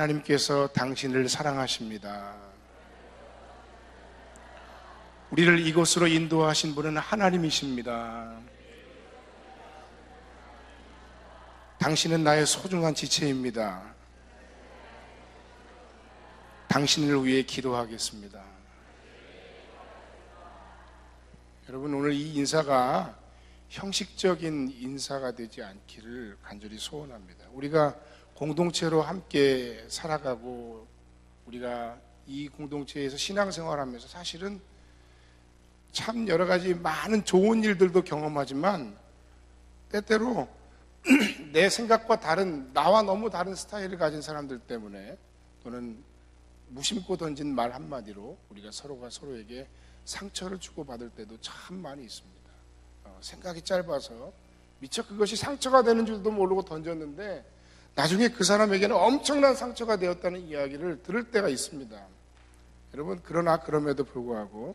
하나님께서 당신을 사랑하십니다. 우리를 이곳으로 인도하신 분은 하나님이십니다. 당신은 나의 소중한 지체입니다. 당신을 위해 기도하겠습니다. 여러분, 오늘 이 인사가 형식적인 인사가 되지 않기를 간절히 소원합니다. 우리가 공동체로 함께 살아가고 우리가 이 공동체에서 신앙생활하면서 사실은 참 여러 가지 많은 좋은 일들도 경험하지만 때때로 내 생각과 다른, 나와 너무 다른 스타일을 가진 사람들 때문에 또는 무심코 던진 말 한마디로 우리가 서로가 서로에게 상처를 주고받을 때도 참 많이 있습니다. 생각이 짧아서 미처 그것이 상처가 되는 줄도 모르고 던졌는데 나중에 그 사람에게는 엄청난 상처가 되었다는 이야기를 들을 때가 있습니다. 여러분, 그러나 그럼에도 불구하고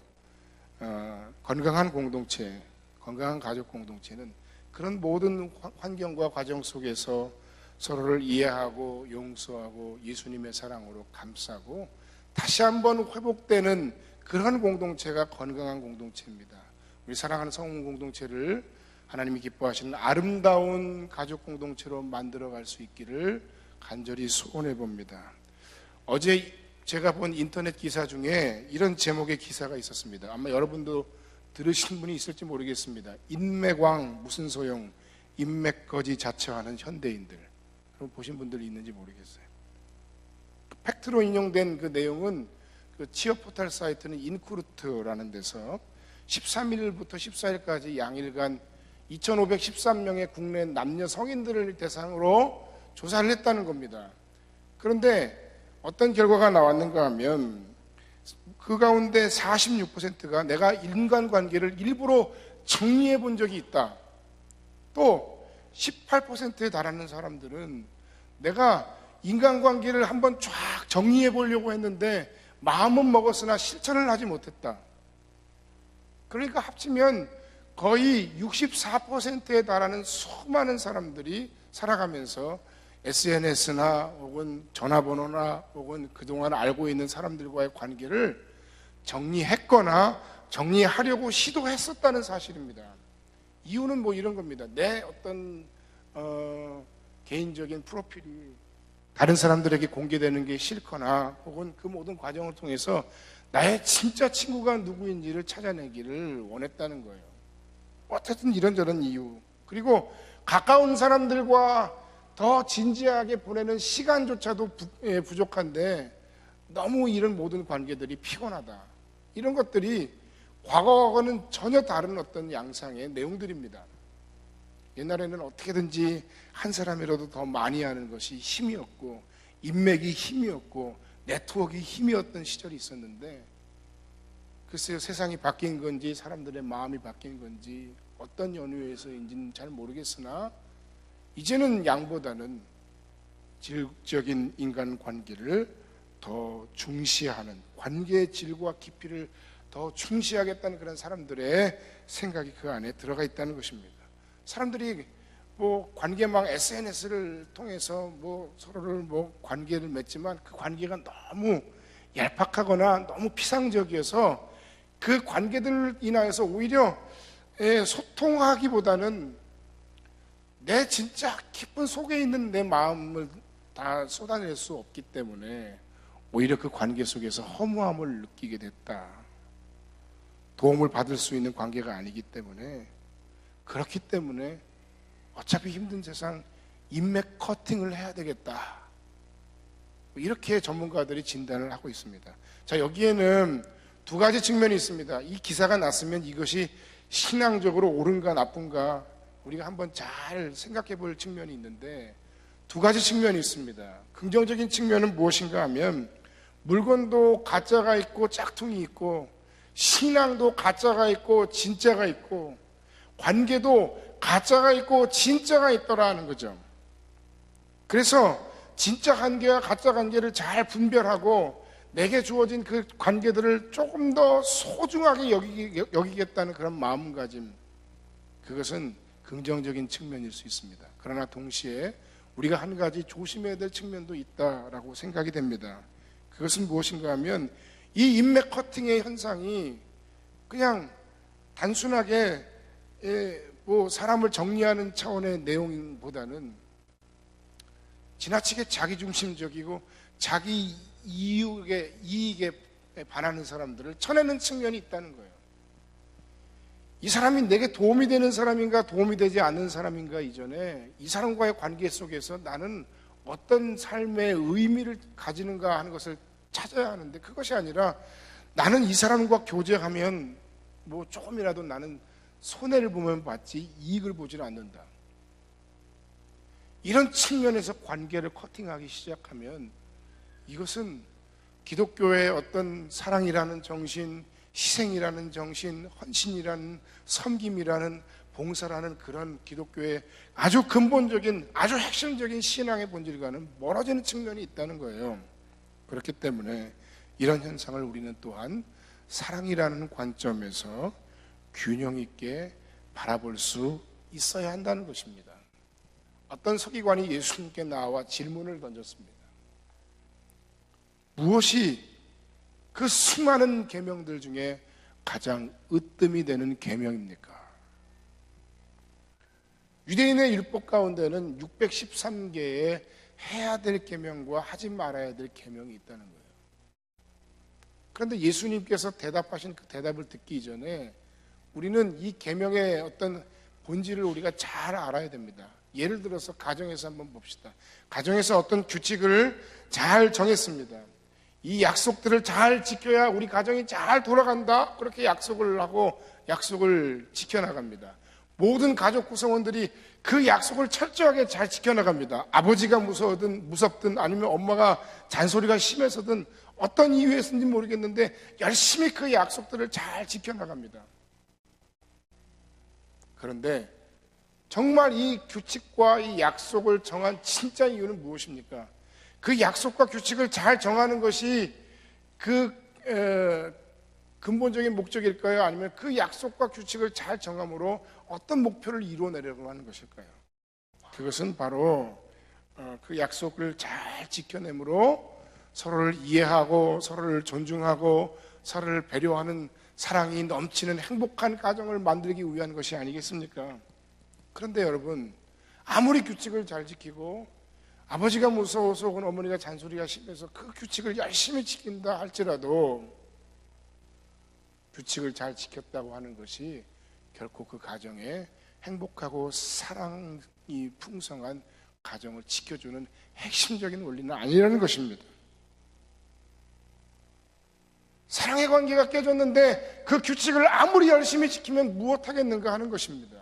건강한 공동체, 건강한 가족 공동체는 그런 모든 환경과 과정 속에서 서로를 이해하고 용서하고 예수님의 사랑으로 감싸고 다시 한번 회복되는 그런 공동체가 건강한 공동체입니다. 우리 사랑하는 성원 공동체를 하나님이 기뻐하시는 아름다운 가족 공동체로 만들어갈 수 있기를 간절히 소원해 봅니다. 어제 제가 본 인터넷 기사 중에 이런 제목의 기사가 있었습니다. 아마 여러분도 들으신 분이 있을지 모르겠습니다. 인맥왕 무슨 소용, 인맥거지 자처하는 현대인들. 그럼 보신 분들이 있는지 모르겠어요. 팩트로 인용된 그 내용은 그 취업 포털 사이트는 인쿠르트라는 데서 13일부터 14일까지 양일간 2,513명의 국내 남녀 성인들을 대상으로 조사를 했다는 겁니다. 그런데 어떤 결과가 나왔는가 하면 그 가운데 46%가 내가 인간관계를 일부러 정리해 본 적이 있다. 또 18%에 달하는 사람들은 내가 인간관계를 한번 쫙 정리해 보려고 했는데 마음은 먹었으나 실천을 하지 못했다. 그러니까 합치면 거의 64%에 달하는 수많은 사람들이 살아가면서 SNS나 혹은 전화번호나 혹은 그동안 알고 있는 사람들과의 관계를 정리했거나 정리하려고 시도했었다는 사실입니다. 이유는 뭐 이런 겁니다. 내 어떤 개인적인 프로필이 다른 사람들에게 공개되는 게 싫거나 혹은 그 모든 과정을 통해서 나의 진짜 친구가 누구인지를 찾아내기를 원했다는 거예요. 어쨌든 이런저런 이유, 그리고 가까운 사람들과 더 진지하게 보내는 시간조차도 부족한데 너무 이런 모든 관계들이 피곤하다. 이런 것들이 과거와는 전혀 다른 어떤 양상의 내용들입니다. 옛날에는 어떻게든지 한 사람이라도 더 많이 하는 것이 힘이었고 인맥이 힘이었고 네트워크가 힘이었던 시절이 있었는데 글쎄요, 세상이 바뀐 건지 사람들의 마음이 바뀐 건지 어떤 연유에서인지는 잘 모르겠으나 이제는 양보다는 질적인 인간관계를 더 중시하는, 관계의 질과 깊이를 더 중시하겠다는 그런 사람들의 생각이 그 안에 들어가 있다는 것입니다. 사람들이 뭐 관계망 SNS를 통해서 뭐 서로를 뭐 관계를 맺지만 그 관계가 너무 얄팍하거나 너무 피상적이어서 그 관계들을 인하여서 오히려 소통하기보다는 내 진짜 깊은 속에 있는 내 마음을 다 쏟아낼 수 없기 때문에 오히려 그 관계 속에서 허무함을 느끼게 됐다. 도움을 받을 수 있는 관계가 아니기 때문에, 그렇기 때문에 어차피 힘든 세상 인맥 커팅을 해야 되겠다. 이렇게 전문가들이 진단을 하고 있습니다. 자, 여기에는 두 가지 측면이 있습니다. 이 기사가 났으면 이것이 신앙적으로 옳은가 나쁜가 우리가 한번 잘 생각해 볼 측면이 있는데 두 가지 측면이 있습니다. 긍정적인 측면은 무엇인가 하면 물건도 가짜가 있고 짝퉁이 있고 신앙도 가짜가 있고 진짜가 있고 관계도 가짜가 있고 진짜가 있더라는 거죠. 그래서 진짜 관계와 가짜 관계를 잘 분별하고 내게 주어진 그 관계들을 조금 더 소중하게 여기겠다는 그런 마음가짐, 그것은 긍정적인 측면일 수 있습니다. 그러나 동시에 우리가 한 가지 조심해야 될 측면도 있다라고 생각이 됩니다. 그것은 무엇인가 하면 이 인맥 커팅의 현상이 그냥 단순하게 사람을 정리하는 차원의 내용보다는 지나치게 자기중심적이고 자기 이익에 반하는 사람들을 쳐내는 측면이 있다는 거예요. 이 사람이 내게 도움이 되는 사람인가 도움이 되지 않는 사람인가 이전에 이 사람과의 관계 속에서 나는 어떤 삶의 의미를 가지는가 하는 것을 찾아야 하는데, 그것이 아니라 나는 이 사람과 교제하면 조금이라도 나는 손해를 보면 봤지 이익을 보지는 않는다. 이런 측면에서 관계를 커팅하기 시작하면 이것은 기독교의 어떤 사랑이라는 정신, 희생이라는 정신, 헌신이라는, 섬김이라는, 봉사라는 그런 기독교의 아주 근본적인, 아주 핵심적인 신앙의 본질과는 멀어지는 측면이 있다는 거예요. 그렇기 때문에 이런 현상을 우리는 또한 사랑이라는 관점에서 균형 있게 바라볼 수 있어야 한다는 것입니다. 어떤 서기관이 예수님께 나와 질문을 던졌습니다. 무엇이 그 수많은 계명들 중에 가장 으뜸이 되는 계명입니까? 유대인의 율법 가운데는 613개의 해야 될 계명과 하지 말아야 될 계명이 있다는 거예요. 그런데 예수님께서 대답하신 그 대답을 듣기 이전에 우리는 이 계명의 어떤 본질을 우리가 잘 알아야 됩니다. 예를 들어서 가정에서 한번 봅시다. 가정에서 어떤 규칙을 잘 정했습니다. 이 약속들을 잘 지켜야 우리 가정이 잘 돌아간다, 그렇게 약속을 하고 약속을 지켜나갑니다. 모든 가족 구성원들이 그 약속을 철저하게 잘 지켜나갑니다. 아버지가 무섭든 아니면 엄마가 잔소리가 심해서든 어떤 이유에서인지 모르겠는데 열심히 그 약속들을 잘 지켜나갑니다. 그런데 정말 이 규칙과 이 약속을 정한 진짜 이유는 무엇입니까? 그 약속과 규칙을 잘 정하는 것이 그 근본적인 목적일까요? 아니면 그 약속과 규칙을 잘 정함으로 어떤 목표를 이루어내려고 하는 것일까요? 그것은 바로 그 약속을 잘 지켜내므로 서로를 이해하고 서로를 존중하고 서로를 배려하는 사랑이 넘치는 행복한 가정을 만들기 위한 것이 아니겠습니까? 그런데 여러분, 아무리 규칙을 잘 지키고 아버지가 무서워서 혹은 어머니가 잔소리가 심해서 그 규칙을 열심히 지킨다 할지라도 규칙을 잘 지켰다고 하는 것이 결코 그 가정에 행복하고 사랑이 풍성한 가정을 지켜주는 핵심적인 원리는 아니라는 것입니다. 사랑의 관계가 깨졌는데 그 규칙을 아무리 열심히 지키면 무엇하겠는가 하는 것입니다.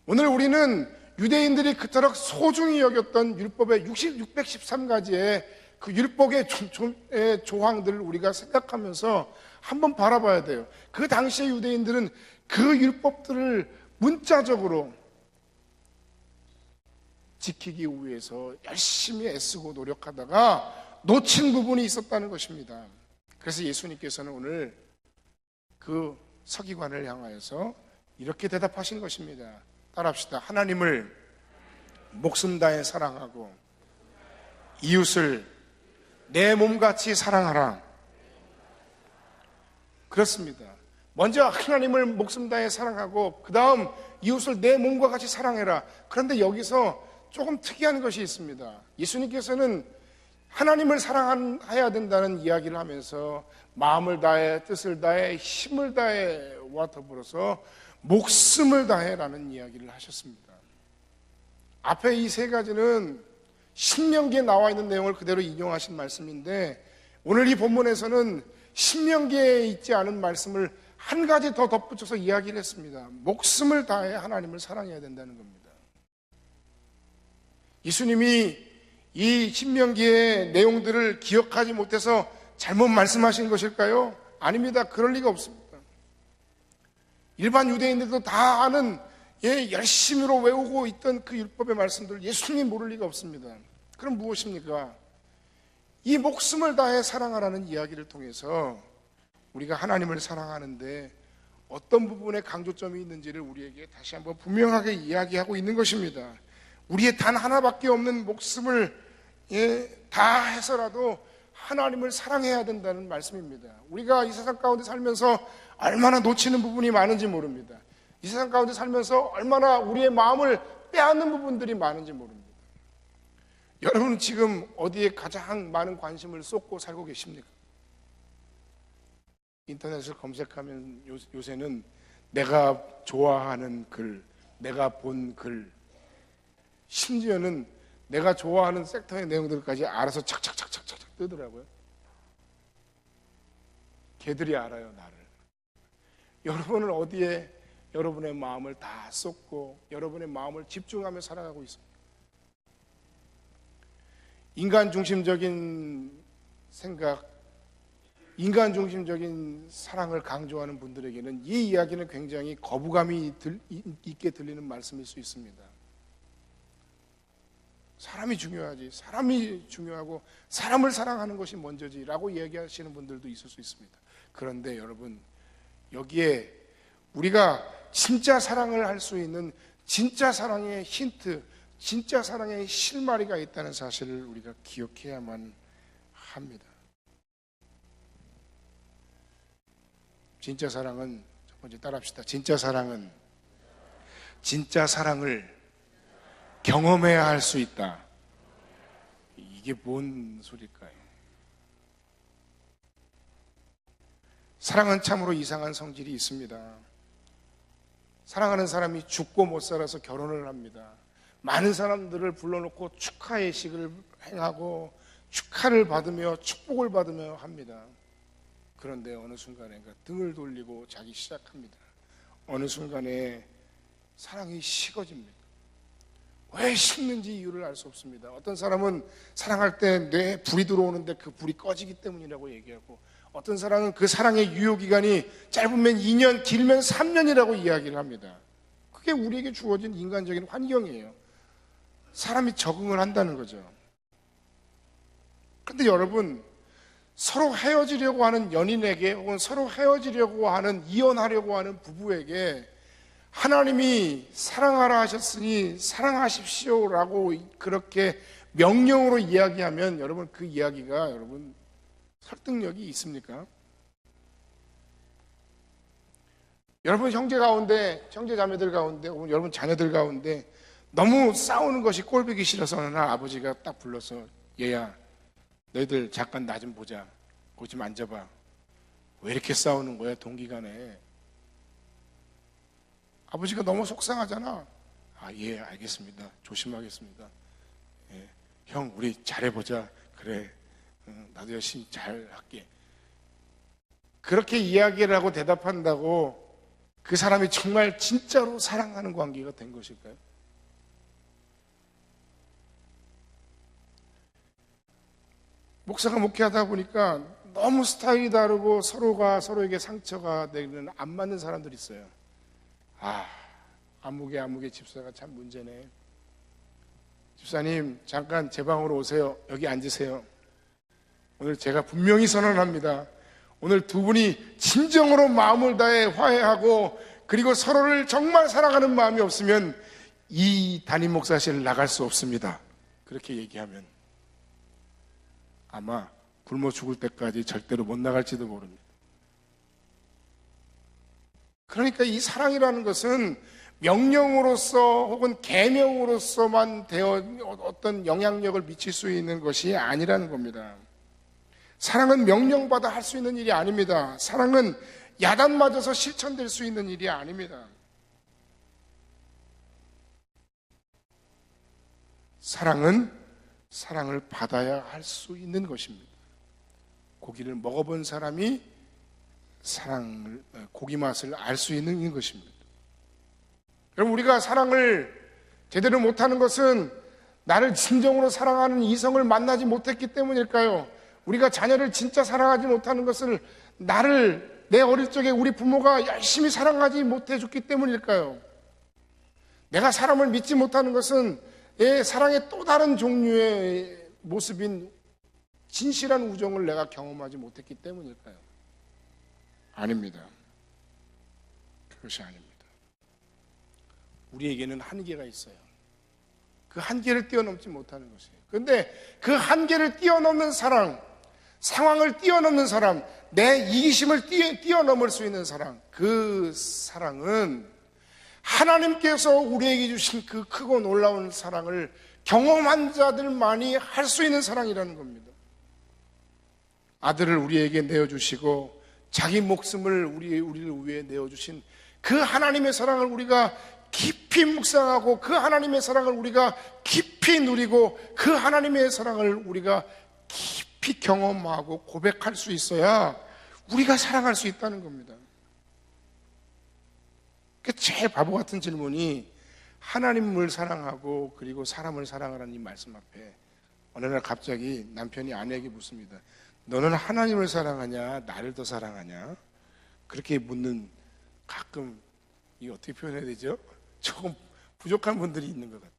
오늘 우리는 유대인들이 그토록 소중히 여겼던 율법의 613가지의 그 율법의 조항들을 우리가 생각하면서 한번 바라봐야 돼요. 그 당시의 유대인들은 그 율법들을 문자적으로 지키기 위해서 열심히 애쓰고 노력하다가 놓친 부분이 있었다는 것입니다. 그래서 예수님께서는 오늘 그 서기관을 향하여서 이렇게 대답하신 것입니다. 따라합시다. 하나님을 목숨 다해 사랑하고 이웃을 내 몸같이 사랑하라. 그렇습니다. 먼저 하나님을 목숨 다해 사랑하고 그 다음 이웃을 내 몸과 같이 사랑해라. 그런데 여기서 조금 특이한 것이 있습니다. 예수님께서는 하나님을 사랑해야 된다는 이야기를 하면서 마음을 다해, 뜻을 다해, 힘을 다해와 더불어서 목숨을 다해라는 이야기를 하셨습니다. 앞에 이 세 가지는 신명기에 나와 있는 내용을 그대로 인용하신 말씀인데 오늘 이 본문에서는 신명기에 있지 않은 말씀을 한 가지 더 덧붙여서 이야기를 했습니다. 목숨을 다해 하나님을 사랑해야 된다는 겁니다. 예수님이 이 신명기의 내용들을 기억하지 못해서 잘못 말씀하신 것일까요? 아닙니다. 그럴 리가 없습니다. 일반 유대인들도 다 아는 열심히로 외우고 있던 그 율법의 말씀들을 예수님이 모를 리가 없습니다. 그럼 무엇입니까? 이 목숨을 다해 사랑하라는 이야기를 통해서 우리가 하나님을 사랑하는데 어떤 부분에 강조점이 있는지를 우리에게 다시 한번 분명하게 이야기하고 있는 것입니다. 우리의 단 하나밖에 없는 목숨을 다 해서라도 하나님을 사랑해야 된다는 말씀입니다. 우리가 이 세상 가운데 살면서 얼마나 놓치는 부분이 많은지 모릅니다. 이 세상 가운데 살면서 얼마나 우리의 마음을 빼앗는 부분들이 많은지 모릅니다. 여러분은 지금 어디에 가장 많은 관심을 쏟고 살고 계십니까? 인터넷을 검색하면 요새는 내가 좋아하는 글, 내가 본 글, 심지어는 내가 좋아하는 섹터의 내용들까지 알아서 착착착착착 뜨더라고요. 걔들이 알아요, 나를. 여러분은 어디에 여러분의 마음을 다 쏟고 여러분의 마음을 집중하며 살아가고 있습니다. 인간 중심적인 생각, 인간 중심적인 사랑을 강조하는 분들에게는 이 이야기는 굉장히 거부감이 있게 들리는 말씀일 수 있습니다. 사람이 중요하지, 사람이 중요하고 사람을 사랑하는 것이 먼저지라고 이야기하시는 분들도 있을 수 있습니다. 그런데 여러분, 여기에 우리가 진짜 사랑을 할 수 있는 진짜 사랑의 힌트, 진짜 사랑의 실마리가 있다는 사실을 우리가 기억해야만 합니다. 진짜 사랑은, 첫 번째 따라합시다. 진짜 사랑은 진짜 사랑을 경험해야 할 수 있다. 이게 뭔 소릴까요? 사랑은 참으로 이상한 성질이 있습니다. 사랑하는 사람이 죽고 못 살아서 결혼을 합니다. 많은 사람들을 불러놓고 축하의 식을 행하고 축하를 받으며 축복을 받으며 합니다. 그런데 어느 순간에 등을 돌리고 자기 시작합니다. 어느 순간에 사랑이 식어집니다. 왜 식는지 이유를 알 수 없습니다. 어떤 사람은 사랑할 때 뇌에 불이 들어오는데 그 불이 꺼지기 때문이라고 얘기하고, 어떤 사람은 그 사랑의 유효기간이 짧으면 2년, 길면 3년이라고 이야기를 합니다. 그게 우리에게 주어진 인간적인 환경이에요. 사람이 적응을 한다는 거죠. 그런데 여러분, 서로 헤어지려고 하는 연인에게, 혹은 서로 헤어지려고 하는, 이혼하려고 하는 부부에게 하나님이 사랑하라 하셨으니 사랑하십시오라고 그렇게 명령으로 이야기하면, 여러분, 그 이야기가 여러분 설득력이 있습니까? 여러분 형제 가운데, 형제 자매들 가운데, 혹은 여러분 자녀들 가운데 너무 싸우는 것이 꼴보기 싫어서 어느 날 아버지가 딱 불러서, 얘야, 너희들 잠깐 나 좀 보자. 거기 좀 앉아봐. 왜 이렇게 싸우는 거야, 동기간에? 아버지가 너무 속상하잖아. 아, 예, 알겠습니다. 조심하겠습니다. 예, 형, 우리 잘해보자. 그래, 나도 열심히 잘할게. 그렇게 이야기를 하고 대답한다고 그 사람이 정말 진짜로 사랑하는 관계가 된 것일까요? 목사가 목회하다 보니까 너무 스타일이 다르고 서로가 서로에게 상처가 되는 안 맞는 사람들이 있어요. 아무개 집사가 참 문제네. 집사님, 잠깐 제 방으로 오세요. 여기 앉으세요. 오늘 제가 분명히 선언합니다. 오늘 두 분이 진정으로 마음을 다해 화해하고, 그리고 서로를 정말 사랑하는 마음이 없으면 이 담임 목사실을 나갈 수 없습니다. 그렇게 얘기하면 아마 굶어 죽을 때까지 절대로 못 나갈지도 모릅니다. 그러니까 이 사랑이라는 것은 명령으로서 혹은 계명으로서만 어떤 영향력을 미칠 수 있는 것이 아니라는 겁니다. 사랑은 명령받아 할 수 있는 일이 아닙니다. 사랑은 야단 맞아서 실천될 수 있는 일이 아닙니다. 사랑은 사랑을 받아야 할 수 있는 것입니다. 고기를 먹어본 사람이 고기 맛을 알 수 있는 것입니다. 여러분, 우리가 사랑을 제대로 못하는 것은 나를 진정으로 사랑하는 이성을 만나지 못했기 때문일까요? 우리가 자녀를 진짜 사랑하지 못하는 것을 내 어릴 적에 우리 부모가 열심히 사랑하지 못해줬기 때문일까요? 내가 사람을 믿지 못하는 것은 사랑의 또 다른 종류의 모습인 진실한 우정을 내가 경험하지 못했기 때문일까요? 아닙니다. 그것이 아닙니다. 우리에게는 한계가 있어요. 그 한계를 뛰어넘지 못하는 것이에요. 그런데 그 한계를 뛰어넘는 사랑, 상황을 뛰어넘는 사람, 내 이기심을 뛰어넘을 수 있는 사랑, 그 사랑은 하나님께서 우리에게 주신 그 크고 놀라운 사랑을 경험한 자들만이 할 수 있는 사랑이라는 겁니다. 아들을 우리에게 내어주시고 자기 목숨을 우리를 위해 내어주신 그 하나님의 사랑을 우리가 깊이 묵상하고, 그 하나님의 사랑을 우리가 깊이 누리고, 그 하나님의 사랑을 우리가 깊이 경험하고 고백할 수 있어야 우리가 사랑할 수 있다는 겁니다. 제일 바보 같은 질문이, 하나님을 사랑하고 그리고 사람을 사랑하라는 이 말씀 앞에 어느 날 갑자기 남편이 아내에게 묻습니다. 너는 하나님을 사랑하냐, 나를 더 사랑하냐? 그렇게 묻는, 가끔 이 어떻게 표현해야 되죠? 조금 부족한 분들이 있는 것 같아요.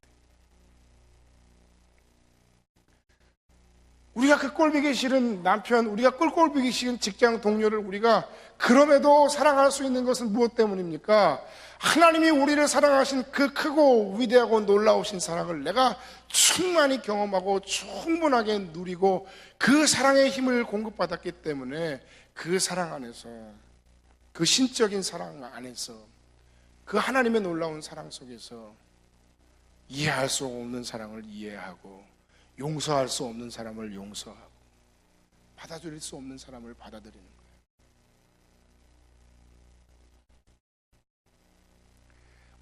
우리가 그 꼴보기 싫은 남편, 우리가 꼴보기 싫은 직장 동료를 우리가 그럼에도 사랑할 수 있는 것은 무엇 때문입니까? 하나님이 우리를 사랑하신 그 크고 위대하고 놀라우신 사랑을 내가 충만히 경험하고 충분하게 누리고 그 사랑의 힘을 공급받았기 때문에, 그 사랑 안에서, 그 신적인 사랑 안에서, 그 하나님의 놀라운 사랑 속에서 이해할 수 없는 사랑을 이해하고, 용서할 수 없는 사람을 용서하고, 받아들일 수 없는 사람을 받아들이는 거예요.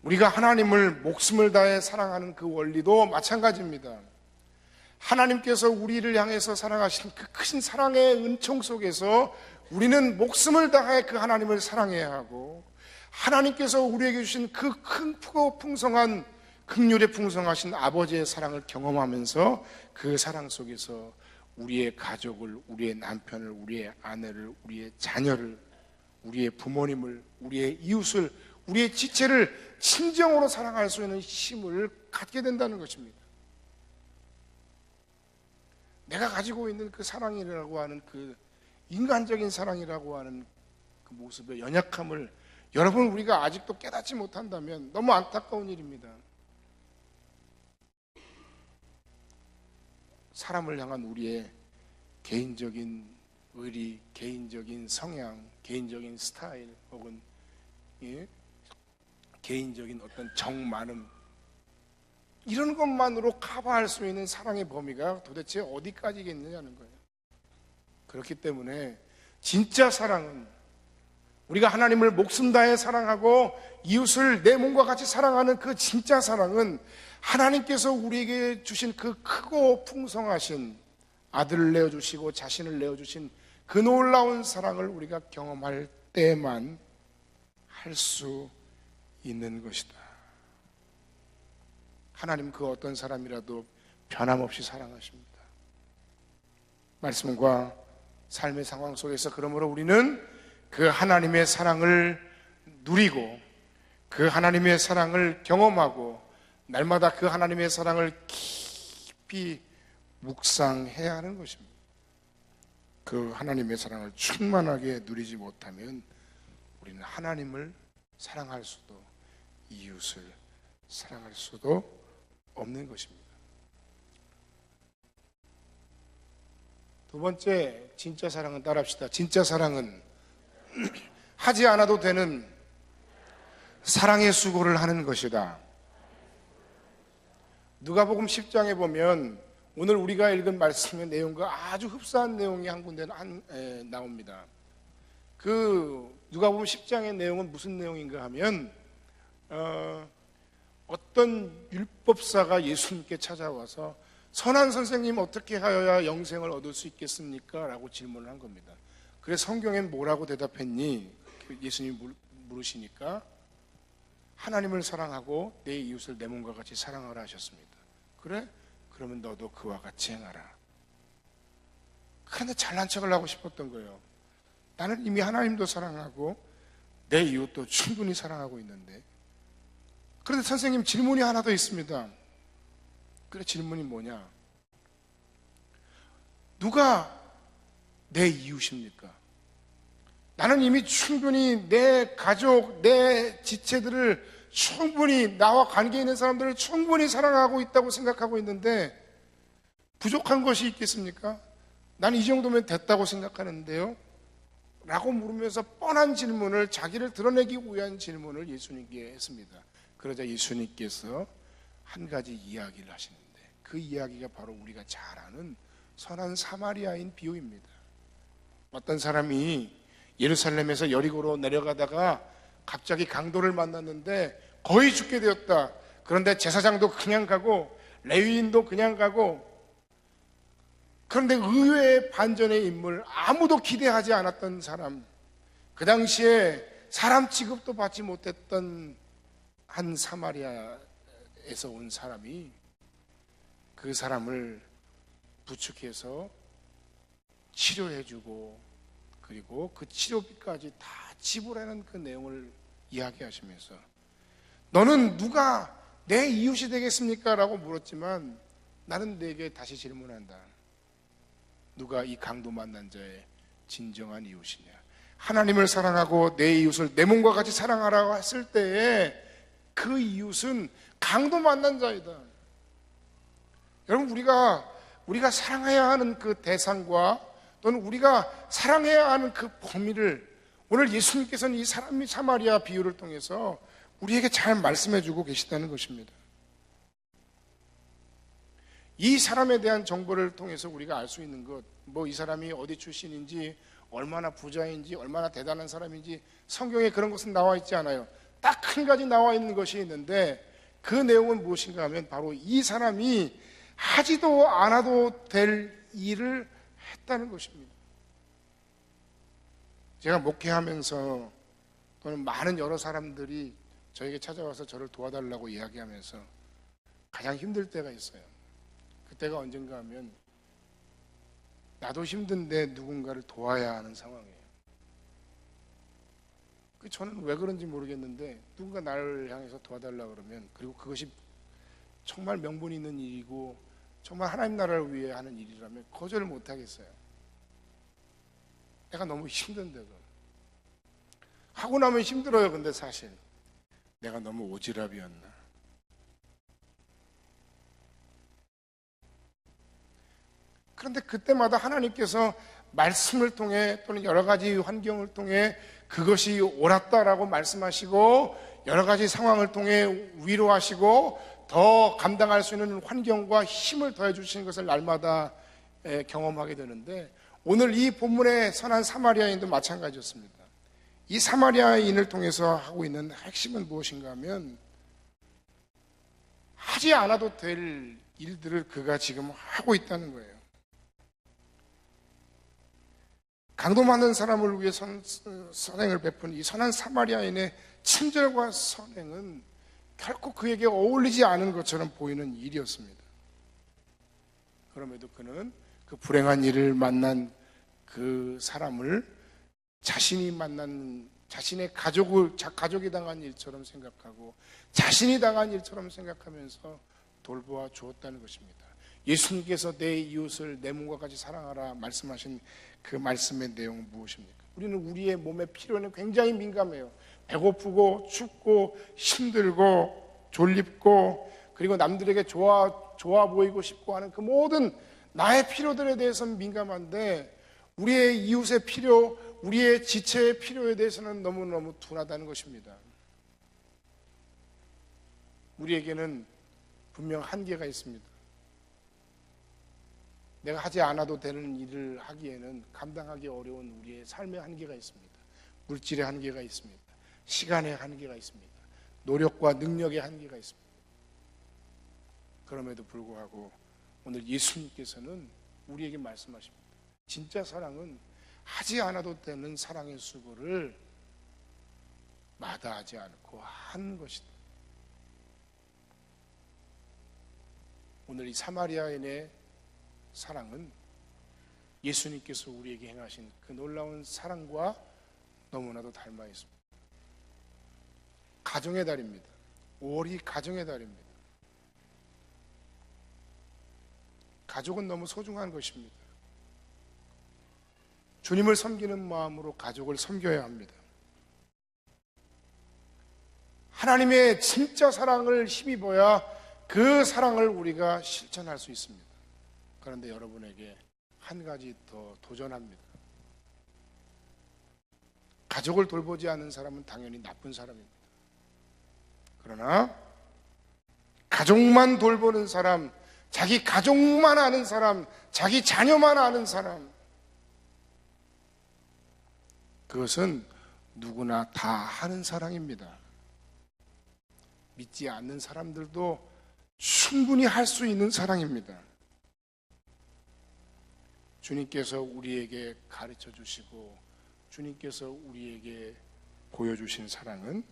우리가 하나님을 목숨을 다해 사랑하는 그 원리도 마찬가지입니다. 하나님께서 우리를 향해서 사랑하신 그 큰 사랑의 은총 속에서 우리는 목숨을 다해 그 하나님을 사랑해야 하고, 하나님께서 우리에게 주신 그 크고 풍성한, 긍휼에 풍성하신 아버지의 사랑을 경험하면서 그 사랑 속에서 우리의 가족을, 우리의 남편을, 우리의 아내를, 우리의 자녀를, 우리의 부모님을, 우리의 이웃을, 우리의 지체를 진정으로 사랑할 수 있는 힘을 갖게 된다는 것입니다. 내가 가지고 있는 그 사랑이라고 하는, 그 인간적인 사랑이라고 하는 그 모습의 연약함을 여러분, 우리가 아직도 깨닫지 못한다면 너무 안타까운 일입니다. 사람을 향한 우리의 개인적인 의리, 개인적인 성향, 개인적인 스타일, 혹은 개인적인 어떤 정많음, 이런 것만으로 커버할 수 있는 사랑의 범위가 도대체 어디까지겠느냐는 거예요. 그렇기 때문에 진짜 사랑은, 우리가 하나님을 목숨 다해 사랑하고 이웃을 내 몸과 같이 사랑하는 그 진짜 사랑은, 하나님께서 우리에게 주신 그 크고 풍성하신 아들을 내어주시고 자신을 내어주신 그 놀라운 사랑을 우리가 경험할 때만 할 수 있는 것이다. 하나님 그 어떤 사람이라도 변함없이 사랑하십니다. 말씀과 삶의 상황 속에서 그러므로 우리는 그 하나님의 사랑을 누리고, 그 하나님의 사랑을 경험하고, 날마다 그 하나님의 사랑을 깊이 묵상해야 하는 것입니다. 그 하나님의 사랑을 충만하게 누리지 못하면 우리는 하나님을 사랑할 수도, 이웃을 사랑할 수도 없는 것입니다. 두 번째, 진짜 사랑은 따라합시다. 진짜 사랑은 하지 않아도 되는 사랑의 수고를 하는 것이다. 누가복음 10장에 보면 오늘 우리가 읽은 말씀의 내용과 아주 흡사한 내용이 한 군데 나옵니다. 그 누가복음 10장의 내용은 무슨 내용인가 하면, 어떤 율법사가 예수님께 찾아와서 선한 선생님, 어떻게 하여야 영생을 얻을 수 있겠습니까? 라고 질문을 한 겁니다. 그래서 성경엔 뭐라고 대답했니? 예수님이 물으시니까 하나님을 사랑하고 내 이웃을 내 몸과 같이 사랑하라 하셨습니다. 그래? 그러면 너도 그와 같이 행하라. 그런데 잘난 척을 하고 싶었던 거예요. 나는 이미 하나님도 사랑하고 내 이웃도 충분히 사랑하고 있는데. 그런데 선생님, 질문이 하나 더 있습니다. 그래, 질문이 뭐냐? 누가 내 이웃입니까? 나는 이미 충분히 내 가족, 내 지체들을 충분히 나와 관계 있는 사람들을 충분히 사랑하고 있다고 생각하고 있는데 부족한 것이 있겠습니까? 난 이 정도면 됐다고 생각하는데요 라고 물으면서 뻔한 질문을, 자기를 드러내기 위한 질문을 예수님께 했습니다. 그러자 예수님께서 한 가지 이야기를 하시는데 그 이야기가 바로 우리가 잘 아는 선한 사마리아인 비유입니다. 어떤 사람이 예루살렘에서 여리고로 내려가다가 갑자기 강도를 만났는데 거의 죽게 되었다. 그런데 제사장도 그냥 가고 레위인도 그냥 가고, 그런데 의외의 반전의 인물, 아무도 기대하지 않았던 사람, 그 당시에 사람 취급도 받지 못했던 한 사마리아에서 온 사람이 그 사람을 부축해서 치료해주고 그리고 그 치료비까지 다 지불하는 그 내용을 이야기하시면서 너는 누가 내 이웃이 되겠습니까? 라고 물었지만 나는 네게 다시 질문한다. 누가 이 강도 만난 자의 진정한 이웃이냐? 하나님을 사랑하고 내 이웃을 내 몸과 같이 사랑하라고 했을 때에 그 이웃은 강도 만난 자이다. 여러분, 우리가 사랑해야 하는 그 대상과 또는 우리가 사랑해야 하는 그 범위를 오늘 예수님께서는 이 사람이 사마리아 비유를 통해서 우리에게 잘 말씀해 주고 계시다는 것입니다. 이 사람에 대한 정보를 통해서 우리가 알 수 있는 것, 이 사람이 어디 출신인지, 얼마나 부자인지, 얼마나 대단한 사람인지 성경에 그런 것은 나와 있지 않아요. 딱 한 가지 나와 있는 것이 있는데 그 내용은 무엇인가 하면 바로 이 사람이 하지도 않아도 될 일을 했다는 것입니다. 제가 목회하면서 또는 많은 여러 사람들이 저에게 찾아와서 저를 도와달라고 이야기하면서 가장 힘들 때가 있어요. 그때가 언젠가 하면 나도 힘든데 누군가를 도와야 하는 상황이에요. 저는 왜 그런지 모르겠는데 누군가 나를 향해서 도와달라고 그러면, 그리고 그것이 정말 명분 있는 일이고 정말 하나님 나라를 위해 하는 일이라면 거절을 못 하겠어요. 내가 너무 힘든데 하고 나면 힘들어요. 근데 사실 내가 너무 오지랖이었나? 그런데 그때마다 하나님께서 말씀을 통해 또는 여러 가지 환경을 통해 그것이 옳았다라고 말씀하시고 여러 가지 상황을 통해 위로하시고 더 감당할 수 있는 환경과 힘을 더해 주시는 것을 날마다 경험하게 되는데, 오늘 이 본문의 선한 사마리아인도 마찬가지였습니다. 이 사마리아인을 통해서 하고 있는 핵심은 무엇인가 하면 하지 않아도 될 일들을 그가 지금 하고 있다는 거예요. 강도 맞는 사람을 위해 선행을 베푼 이 선한 사마리아인의 친절과 선행은 결코 그에게 어울리지 않은 것처럼 보이는 일이었습니다. 그럼에도 그는 그 불행한 일을 만난 그 사람을 자신이 만난 자신의 가족이 당한 일처럼 생각하고 자신이 당한 일처럼 생각하면서 돌보아 주었다는 것입니다. 예수님께서 내 이웃을 내 몸과 같이 사랑하라 말씀하신 그 말씀의 내용은 무엇입니까? 우리는 우리의 몸의 필요는 굉장히 민감해요. 배고프고 춥고 힘들고 졸립고 그리고 남들에게 좋아 보이고 싶고 하는 그 모든 나의 필요들에 대해서는 민감한데 우리의 이웃의 필요, 우리의 지체의 필요에 대해서는 너무너무 둔하다는 것입니다. 우리에게는 분명 한계가 있습니다. 내가 하지 않아도 되는 일을 하기에는 감당하기 어려운 우리의 삶의 한계가 있습니다. 물질의 한계가 있습니다. 시간의 한계가 있습니다. 노력과 능력의 한계가 있습니다. 그럼에도 불구하고 오늘 예수님께서는 우리에게 말씀하십니다. 진짜 사랑은 하지 않아도 되는 사랑의 수고를 마다하지 않고 하는 것이다. 오늘 이 사마리아인의 사랑은 예수님께서 우리에게 행하신 그 놀라운 사랑과 너무나도 닮아 있습니다. 가정의 달입니다. 5월이 가정의 달입니다. 가족은 너무 소중한 것입니다. 주님을 섬기는 마음으로 가족을 섬겨야 합니다. 하나님의 진짜 사랑을 힘입어야 그 사랑을 우리가 실천할 수 있습니다. 그런데 여러분에게 한 가지 더 도전합니다. 가족을 돌보지 않는 사람은 당연히 나쁜 사람입니다. 그러나 가족만 돌보는 사람, 자기 가족만 아는 사람, 자기 자녀만 아는 사람, 그것은 누구나 다 하는 사랑입니다. 믿지 않는 사람들도 충분히 할 수 있는 사랑입니다. 주님께서 우리에게 가르쳐 주시고 주님께서 우리에게 보여주신 사랑은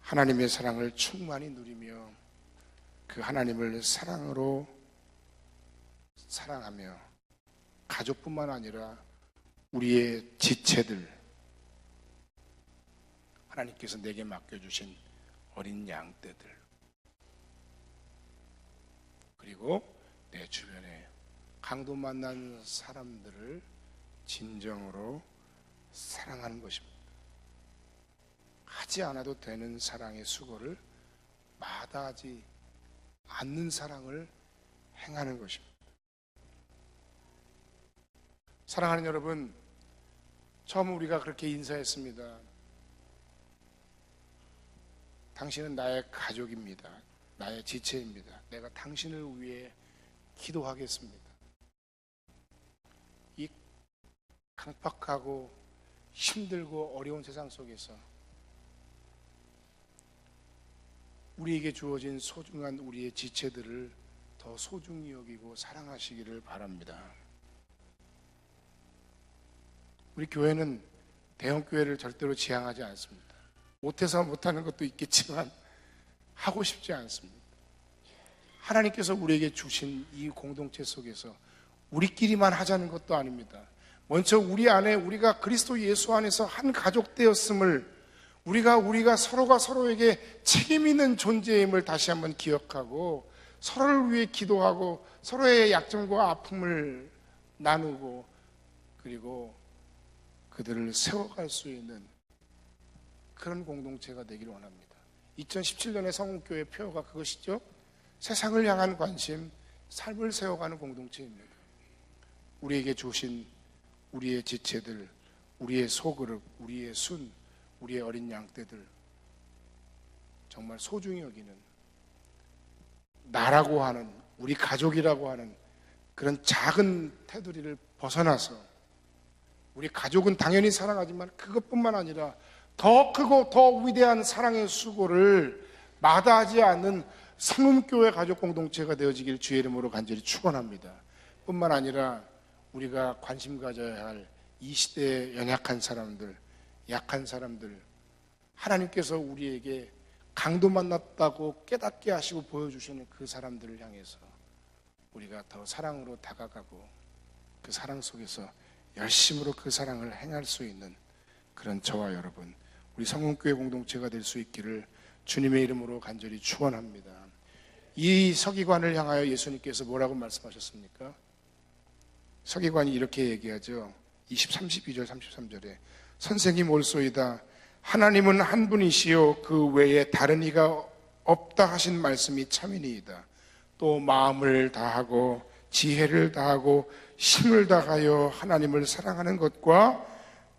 하나님의 사랑을 충만히 누리며 그 하나님을 사랑으로 사랑하며 가족뿐만 아니라 우리의 지체들, 하나님께서 내게 맡겨주신 어린 양떼들, 그리고 내 주변에 강도 만난 사람들을 진정으로 사랑하는 것입니다. 하지 않아도 되는 사랑의 수고를 마다하지 않는 사랑을 행하는 것입니다. 사랑하는 여러분, 처음 우리가 그렇게 인사했습니다. 당신은 나의 가족입니다. 나의 지체입니다. 내가 당신을 위해 기도하겠습니다. 이 강팍하고 힘들고 어려운 세상 속에서 우리에게 주어진 소중한 우리의 지체들을 더 소중히 여기고 사랑하시기를 바랍니다. 우리 교회는 대형 교회를 절대로 지향하지 않습니다. 못해서 못하는 것도 있겠지만 하고 싶지 않습니다. 하나님께서 우리에게 주신 이 공동체 속에서 우리끼리만 하자는 것도 아닙니다. 먼저 우리 안에 우리가 그리스도 예수 안에서 한 가족 되었음을, 우리가 서로가 서로에게 책임 있는 존재임을 다시 한번 기억하고 서로를 위해 기도하고 서로의 약점과 아픔을 나누고 그리고 그들을 세워갈 수 있는 그런 공동체가 되기를 원합니다. 2017년의 성공교회 표어가 그것이죠. 세상을 향한 관심, 삶을 세워가는 공동체입니다. 우리에게 주신 우리의 지체들, 우리의 소그룹, 우리의 순, 우리의 어린 양떼들, 정말 소중히 여기는 나라고 하는, 우리 가족이라고 하는 그런 작은 테두리를 벗어나서, 우리 가족은 당연히 사랑하지만 그것뿐만 아니라 더 크고 더 위대한 사랑의 수고를 마다하지 않는 성음교회 가족 공동체가 되어지길 주의 이름으로 간절히 축원합니다. 뿐만 아니라 우리가 관심 가져야 할 이 시대의 연약한 사람들, 약한 사람들, 하나님께서 우리에게 강도 만났다고 깨닫게 하시고 보여주시는 그 사람들을 향해서 우리가 더 사랑으로 다가가고 그 사랑 속에서 열심으로 그 사랑을 행할 수 있는 그런 저와 여러분, 우리 성공교회 공동체가 될 수 있기를 주님의 이름으로 간절히 축원합니다. 이 서기관을 향하여 예수님께서 뭐라고 말씀하셨습니까? 서기관이 이렇게 얘기하죠. 32절 33절에 선생님 올소이다. 하나님은 한 분이시요 그 외에 다른 이가 없다 하신 말씀이 참이니이다. 또 마음을 다하고 지혜를 다하고 힘을 다하여 하나님을 사랑하는 것과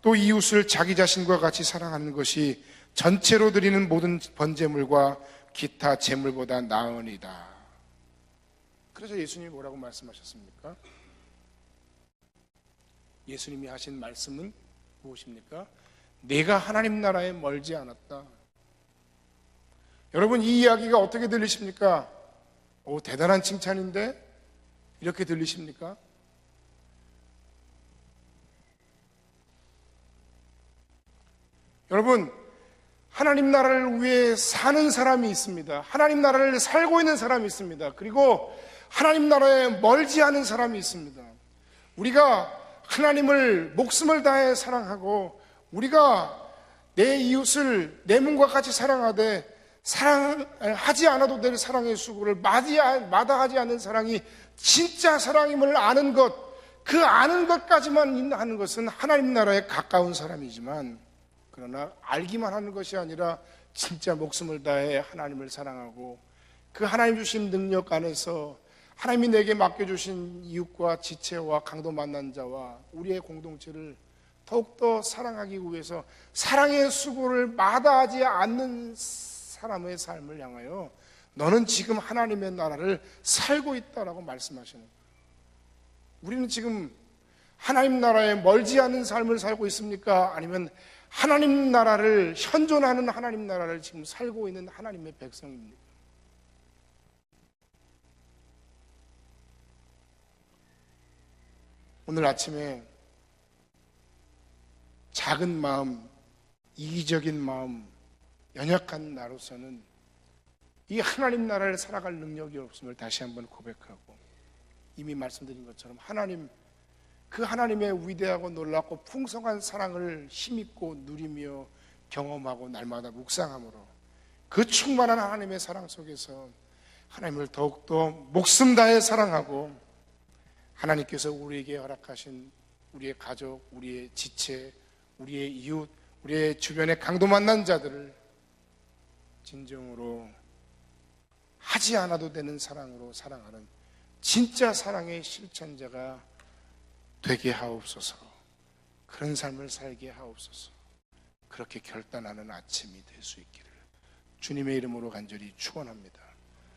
또 이웃을 자기 자신과 같이 사랑하는 것이 전체로 드리는 모든 번제물과 기타 제물보다 나으니이다. 그래서 예수님이 뭐라고 말씀하셨습니까? 예수님이 하신 말씀은 무엇입니까? 내가 하나님 나라에 멀지 않았다. 여러분, 이 이야기가 어떻게 들리십니까? 오, 대단한 칭찬인데? 이렇게 들리십니까? 여러분, 하나님 나라를 위해 사는 사람이 있습니다. 하나님 나라를 살고 있는 사람이 있습니다. 그리고 하나님 나라에 멀지 않은 사람이 있습니다. 우리가 하나님을 목숨을 다해 사랑하고 우리가 내 이웃을 내 몸과 같이 사랑하되 사랑하지 않아도 될 사랑의 수고를 마다하지 않는 사랑이 진짜 사랑임을 아는 것, 그 아는 것까지만 하는 것은 하나님 나라에 가까운 사람이지만 그러나 알기만 하는 것이 아니라 진짜 목숨을 다해 하나님을 사랑하고 그 하나님 주신 능력 안에서 하나님이 내게 맡겨주신 이웃과 지체와 강도 만난 자와 우리의 공동체를 더욱더 사랑하기 위해서 사랑의 수고를 마다하지 않는 사람의 삶을 향하여 너는 지금 하나님의 나라를 살고 있다라고 말씀하시는 거예요. 우리는 지금 하나님 나라에 멀지 않은 삶을 살고 있습니까? 아니면 하나님 나라를 현존하는 하나님 나라를 지금 살고 있는 하나님의 백성입니까? 오늘 아침에 작은 마음, 이기적인 마음, 연약한 나로서는 이 하나님 나라를 살아갈 능력이 없음을 다시 한번 고백하고, 이미 말씀드린 것처럼 하나님, 그 하나님의 위대하고 놀랍고 풍성한 사랑을 힘입고 누리며 경험하고 날마다 묵상함으로 그 충만한 하나님의 사랑 속에서 하나님을 더욱더 목숨 다해 사랑하고 하나님께서 우리에게 허락하신 우리의 가족, 우리의 지체, 우리의 이웃, 우리의 주변에 강도 만난 자들을 진정으로 하지 않아도 되는 사랑으로 사랑하는 진짜 사랑의 실천자가 되게 하옵소서. 그런 삶을 살게 하옵소서. 그렇게 결단하는 아침이 될 수 있기를 주님의 이름으로 간절히 축원합니다.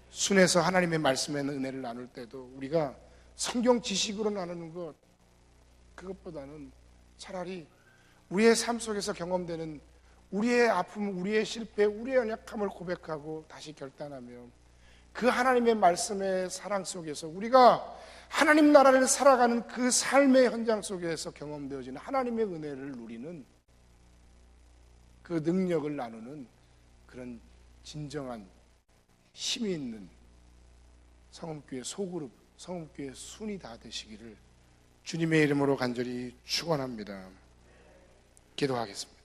순에서 하나님의 말씀의 은혜를 나눌 때도 우리가 성경 지식으로 나누는 것, 그것보다는 차라리 우리의 삶 속에서 경험되는 우리의 아픔, 우리의 실패, 우리의 연약함을 고백하고 다시 결단하며 그 하나님의 말씀의 사랑 속에서 우리가 하나님 나라를 살아가는 그 삶의 현장 속에서 경험되어지는 하나님의 은혜를 누리는 그 능력을 나누는 그런 진정한 힘이 있는 성음교회 소그룹, 성음교회 순이 다 되시기를 주님의 이름으로 간절히 축원합니다. 기도하겠습니다.